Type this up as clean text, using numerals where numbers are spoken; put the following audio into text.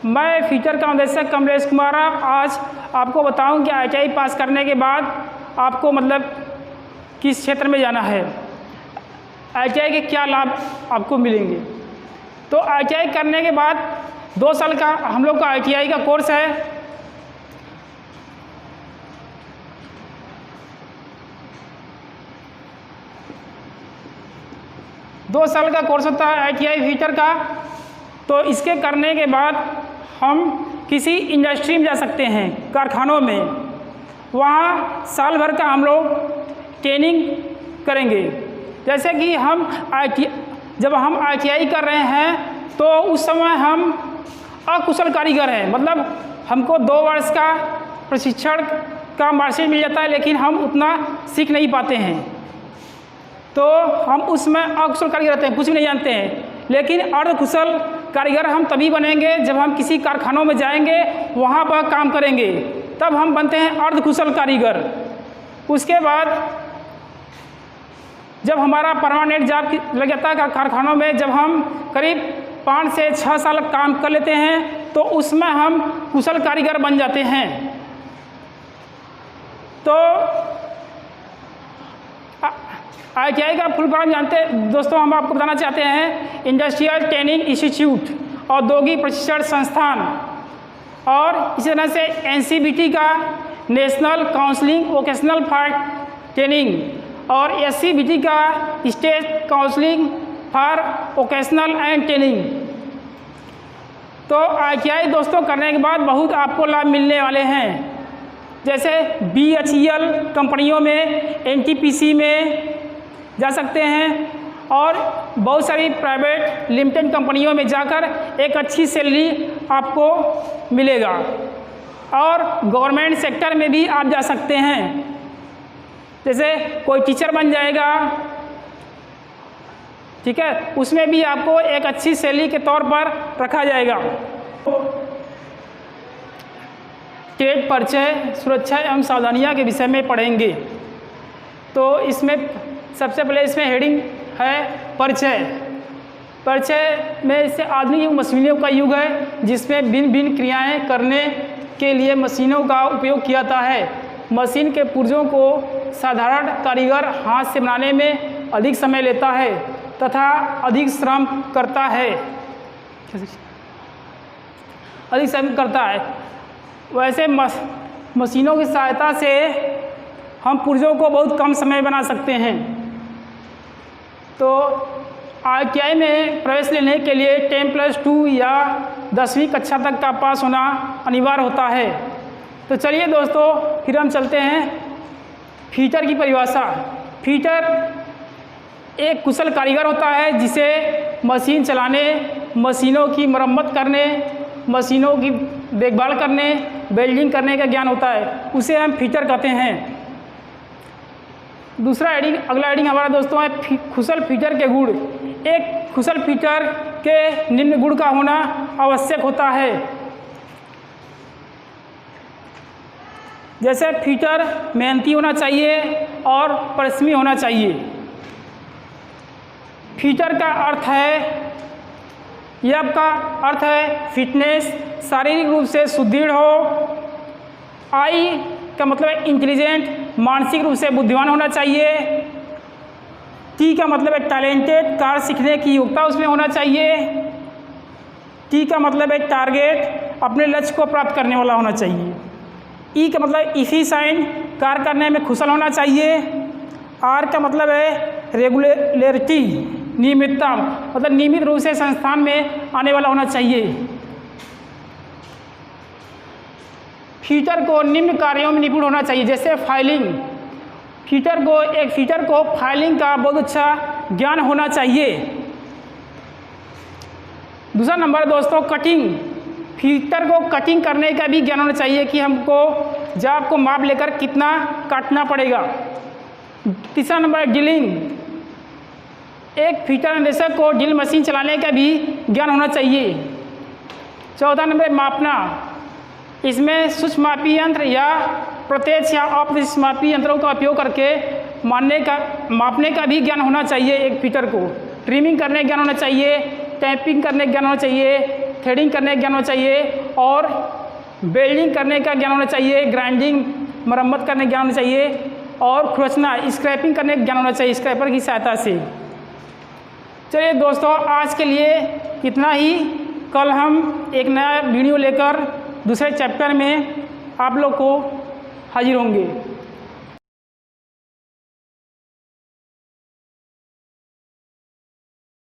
मैं फीचर का निदेशक कमलेश कुमार आज आपको बताऊं कि ITI पास करने के बाद आपको मतलब किस क्षेत्र में जाना है, ITI के क्या लाभ आपको मिलेंगे। तो ITI करने के बाद 2 साल का हम लोग का ITI का कोर्स है। दो साल का कोर्स होता है ITI फीचर का। तो इसके करने के बाद हम किसी इंडस्ट्री में जा सकते हैं, कारखानों में। वहाँ साल भर का हम लोग ट्रेनिंग करेंगे। जैसे कि जब हम ITI कर रहे हैं तो उस समय हम अकुशल कारीगर हैं, मतलब हमको 2 वर्ष का प्रशिक्षण का मार्कशीट मिल जाता है, लेकिन हम उतना सीख नहीं पाते हैं। तो हम उसमें अकुशल कारीगर रहते हैं, कुछ भी नहीं जानते हैं। लेकिन अर्धकुशल कारीगर हम तभी बनेंगे जब हम किसी कारखानों में जाएंगे, वहाँ पर काम करेंगे, तब हम बनते हैं अर्धकुशल कारीगर। उसके बाद जब हमारा परमानेंट जॉब लग जाता है कारखानों में, जब हम करीब 5 से 6 साल काम कर लेते हैं तो उसमें हम कुशल कारीगर बन जाते हैं। तो ITI का फुल फॉर्म जानते दोस्तों, हम आपको बताना चाहते हैं इंडस्ट्रियल ट्रेनिंग इंस्टीट्यूट, औद्योगिक प्रशिक्षण संस्थान। और इसी तरह से NCVT का national counselling vocational for training, और SCVT का state counselling for vocational and training. तो ITI दोस्तों करने के बाद बहुत आपको लाभ मिलने वाले हैं। जैसे BHEL कंपनियों में, NTPC में जा सकते हैं, और बहुत सारी प्राइवेट लिमिटेड कंपनियों में जाकर एक अच्छी सैलरी आपको मिलेगा। और गवर्नमेंट सेक्टर में भी आप जा सकते हैं, जैसे कोई टीचर बन जाएगा, ठीक है, उसमें भी आपको एक अच्छी सैलरी के तौर पर रखा जाएगा। ट्रेड परिचय, सुरक्षा एवं सावधानियां के विषय में पढ़ेंगे। तो इसमें सबसे पहले इसमें हेडिंग है परिचय। परिचय में इससे आधुनिक मशीनों का युग है, जिसमें भिन्न भिन्न क्रियाएं करने के लिए मशीनों का उपयोग किया जाता है। मशीन के पुर्जों को साधारण कारीगर हाथ से बनाने में अधिक समय लेता है तथा अधिक श्रम करता है, वैसे मशीनों की सहायता से हम पुर्जों को बहुत कम समय में बना सकते हैं। तो ITI में प्रवेश लेने के लिए 10+2 या 10वीं कक्षा तक का पास होना अनिवार्य होता है। तो चलिए दोस्तों, फिर हम चलते हैं फीटर की परिभाषा। फीटर एक कुशल कारीगर होता है जिसे मशीन चलाने, मशीनों की मरम्मत करने, मशीनों की देखभाल करने, वेल्डिंग करने का ज्ञान होता है, उसे हम फीटर कहते हैं। दूसरा हेडिंग, अगला हेडिंग हमारा दोस्तों है कुशल फीटर के गुण। एक कुशल फीटर के निम्न गुण का होना आवश्यक होता है। जैसे फीटर मेहनती होना चाहिए और परिश्रमी होना चाहिए। फीटर का अर्थ है, यह आपका अर्थ है फिटनेस, शारीरिक रूप से सुदृढ़ हो। आई का मतलब है इंटेलिजेंट, मानसिक रूप से बुद्धिमान होना चाहिए। टी का मतलब है टैलेंटेड, कार्य सीखने की योग्यता उसमें होना चाहिए। टी का मतलब है टारगेट, अपने लक्ष्य को प्राप्त करने वाला होना चाहिए। ई का मतलब इफिशिएंट, कार्य करने में कुशल होना चाहिए। आर का मतलब है रेगुलरिटी, नियमितता, मतलब नियमित रूप से संस्थान में आने वाला होना चाहिए। फीटर को निम्न कार्यों में निपुण होना चाहिए, जैसे फाइलिंग। एक फीटर को फाइलिंग का बहुत अच्छा ज्ञान होना चाहिए। दूसरा नंबर दोस्तों कटिंग। फीटर को कटिंग करने का भी ज्ञान होना चाहिए कि हमको जाब को माप लेकर कितना काटना पड़ेगा। तीसरा नंबर ड्रिलिंग। एक फीटर निदेशक को ड्रिल मशीन चलाने का भी ज्ञान होना चाहिए। चौथा नंबर मापना। इसमें सूक्ष्म मापी यंत्र या प्रत्यक्ष या अप्रत्यक्ष मापी यंत्रों का उपयोग करके मापने का भी ज्ञान होना चाहिए एक फीटर को। ट्रिमिंग करने का ज्ञान होना चाहिए, टैपिंग करने का ज्ञान होना चाहिए, थ्रेडिंग करने का ज्ञान होना चाहिए और वेल्डिंग करने का ज्ञान होना चाहिए, ग्राइंडिंग मरम्मत करने का ज्ञान होना चाहिए और खुरचना स्क्रैपिंग करने का ज्ञान होना चाहिए स्क्रैपर की सहायता से। चलिए दोस्तों, आज के लिए इतना ही। कल हम एक नया वीडियो लेकर दूसरे चैप्टर में आप लोग को हाजिर होंगे।